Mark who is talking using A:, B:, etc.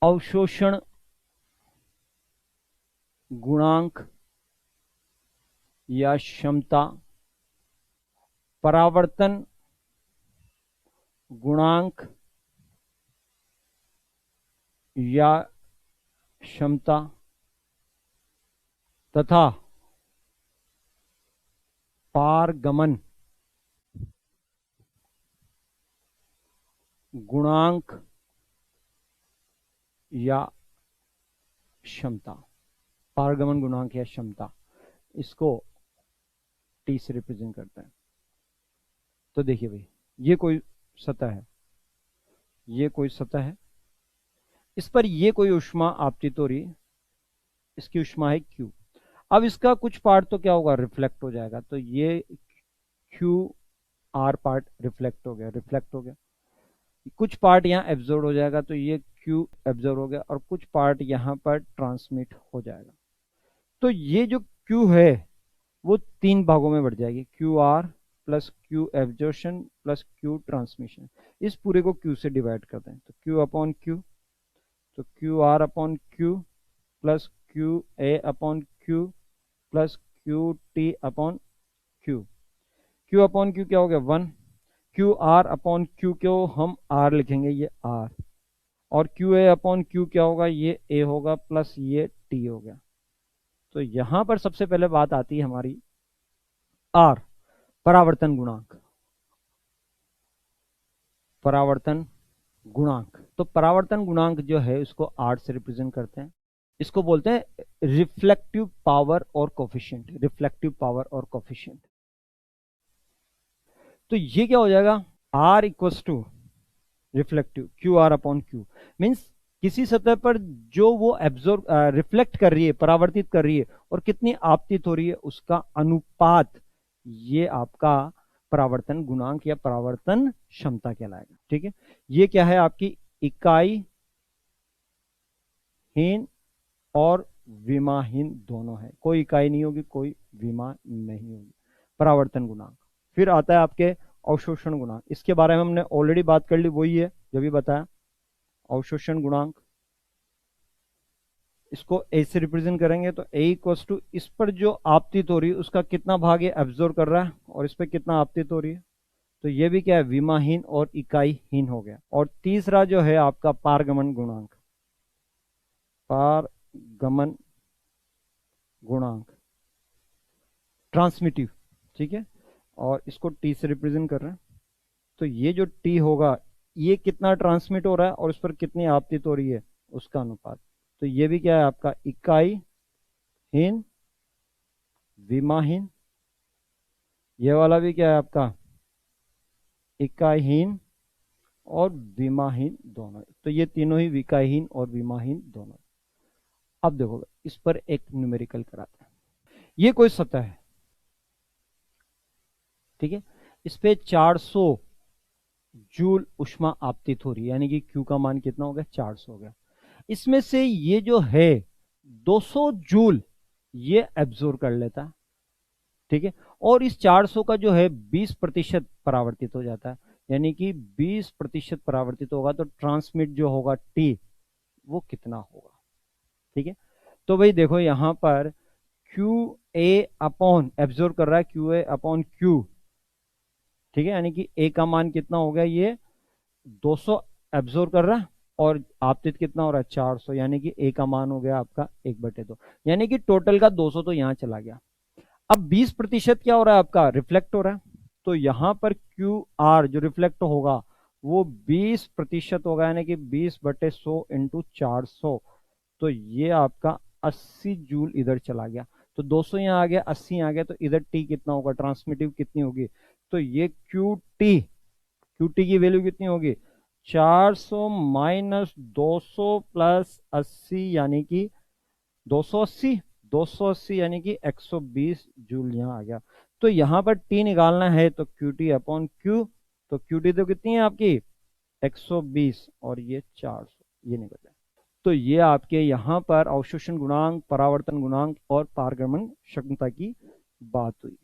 A: अवशोषण गुणांक या क्षमता, परावर्तन गुणांक या क्षमता तथा पारगमन गुणांक या क्षमता, पारगमन गुणांक या क्षमता, इसको टी से रिप्रेजेंट करता है। तो देखिए भाई, ये कोई सतह है, ये कोई सतह है, इस पर ये कोई ऊष्मा आपतित हो रही है, इसकी ऊष्मा है Q। अब इसका कुछ पार्ट तो क्या होगा, रिफ्लेक्ट हो जाएगा, तो ये QR पार्ट रिफ्लेक्ट हो गया, कुछ पार्ट यहाँ एब्जॉर्ब हो जाएगा, तो ये Q एब्जॉर्ब हो गया, और कुछ पार्ट यहाँ पर ट्रांसमिट हो जाएगा। तो ये जो Q है वो 3 भागों में बढ़ जाएगी, QR plus Q absorption plus Q transmission. इस पूरे को Q से डिवाइड करते हैं, तो Q अपॉन Q, तो QR upon Q plus QA upon Q plus QT upon Q। Q upon Q क्या हो गया 1, QR अपॉन Q को हम R लिखेंगे, ये R, और QA अपॉन Q क्या होगा, ये A होगा प्लस ये T हो गया। तो यहां पर सबसे पहले बात आती है हमारी R, परावर्तन गुणांक। परावर्तन गुणांक, तो परावर्तन गुणांक जो है उसको R से रिप्रेजेंट करते हैं, इसको बोलते हैं रिफ्लेक्टिव पावर और कोफिशिएंट, रिफ्लेक्टिव पावर और कोफिशिएंट। तो ये क्या हो जाएगा, R equals to reflective QR upon Q, means किसी सतह पर जो वो एब्जॉर्ब रिफ्लेक्ट कर रही है, परावर्तित कर रही है, और कितनी आपतित हो रही है, उसका अनुपात, ये आपका परावर्तन गुणांक या परावर्तन क्षमता कहलाएगा। ठीक है, ये क्या है, आपकी इकाई हीन और विमाहीन दोनों है, कोई इकाई नहीं होगी, कोई विमा नहीं होगी, परावर्तन गुणांक। फिर आता है आपके अवशोषण गुणांक, इसके बारे में हमने ऑलरेडी बात कर ली, वही है जो भी बताया, अवशोषण गुणांक। इसको A से रिप्रेजेंट करेंगे, तो A इक्वल्स टू, इस पर जो आपतित हो रही है उसका कितना भाग ये एब्जॉर्ब कर रहा है, और इस पर कितना आपतित हो रही है, तो ये भी क्या है, विमाहीन और इकाईहीन हो गया। और तीसरा जो है आपका पारगमन गुणांक, पारगमन गुणांक ट्रांसमिटिव, ठीक है, और इसको T से रिप्रेजेंट कर रहे हैं, तो ये जो T होगा, ये कितना ट्रांसमिट हो रहा है और उस पर कितनी आपतित हो रही है, उसका अनुपात। तो ये भी क्या है आपका, इकाईहीन विमाहीन, ये वाला भी क्या है आपका, इकाईहीन और विमाहीन दोनों, तो ये तीनों ही इकाईहीन और विमाहीन दोनों। अब देखो, इस पर एक न्यूमेरिकल कराते हैं। ये कोई सतह है, ठीक है, इस पे 400 जूल उष्मा आपतित हो रही है, यानी कि Q का मान कितना हो गया, 400 हो गया। इसमें से ये जो है 200 जूल ये एब्जॉर्ब कर लेता है, ठीक है, और इस 400 का जो है 20% परावर्तित हो जाता है, यानी कि 20% परावर्तित होगा, तो ट्रांसमिट जो होगा T वो कितना होगा। ठीक है, तो भाई देखो यहां पर QA अपॉन एब्जॉर्ब कर रहा है, QA अपॉन Q, ठीक है, यानी कि A का मान कितना हो गया, ये 200 एब्जॉर्ब कर रहा है, और आपतित कितना हो रहा है, 400, यानी कि A का मान हो गया आपका 1/2, यानी कि टोटल का 200 तो यहां चला गया। अब 20% क्या हो रहा है आपका, रिफ्लेक्ट हो रहा है, तो यहां पर QR जो रिफ्लेक्ट होगा वो 20% होगा, यानी कि 20/100 इंटू 400, तो ये आपका 80 जूल इधर चला गया, तो 200 यहाँ आ गया, 80 आ गया, तो इधर T कितना होगा, ट्रांसमिटिव कितनी होगी, तो ये QT की वैल्यू कितनी होगी, 400 माइनस 200 प्लस 80, यानी कि 280 यानी कि 120 जूल यहाँ आ गया। तो यहाँ पर T निकालना है, तो QT अपॉन Q, तो QT तो कितनी है आपकी 120, और ये 400, ये निकल जाए। तो ये आपके यहाँ पर अवशोषण गुणांक, परावर्तन गुणांक और पारगमन क्षमता की बात हुई।